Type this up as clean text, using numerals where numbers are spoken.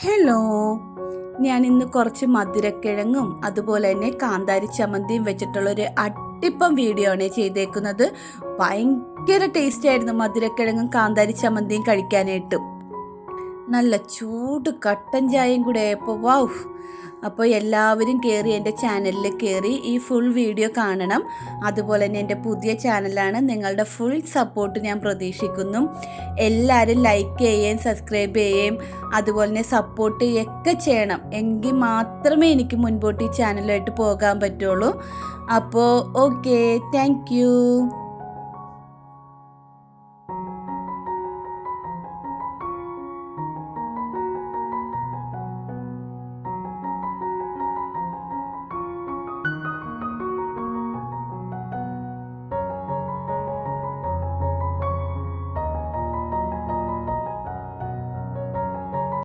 Hello, ഞാൻ ഇന്ന് കുറച്ച് മധുരക്കിഴങ്ങും അതുപോലെ തന്നെ കാന്താരി ചമ്മന്തിയും വെച്ചിട്ടുള്ളൊരു അട്ടിപ്പം വീഡിയോ ആണ് ചെയ്തേക്കുന്നത്. ഭയങ്കര ടേസ്റ്റ് ആയിരുന്നു മധുരക്കിഴങ്ങും കാന്താരി ചമ്മന്തിയും കഴിക്കാനായിട്ട്. നല്ല ചൂട് കട്ടൻ ചായയും കൂടെ ആയപ്പോൾ വൗ! അപ്പോൾ എല്ലാവരും കയറി എൻ്റെ ചാനലിൽ കയറി ഈ ഫുൾ വീഡിയോ കാണണം. അതുപോലെ തന്നെ എൻ്റെ പുതിയ ചാനലാണ്, നിങ്ങളുടെ ഫുൾ സപ്പോർട്ട് ഞാൻ പ്രതീക്ഷിക്കുന്നു. എല്ലാവരും ലൈക്ക് ചെയ്യുകയും സബ്സ്ക്രൈബ് ചെയ്യുകയും അതുപോലെ തന്നെ സപ്പോർട്ട് ചെയ്യുകയൊക്കെ ചെയ്യണം. എങ്കിൽ മാത്രമേ എനിക്ക് മുൻപോട്ട് ഈ ചാനലുമായിട്ട് പോകാൻ പറ്റുള്ളൂ. അപ്പോൾ ഓക്കെ, താങ്ക് യു.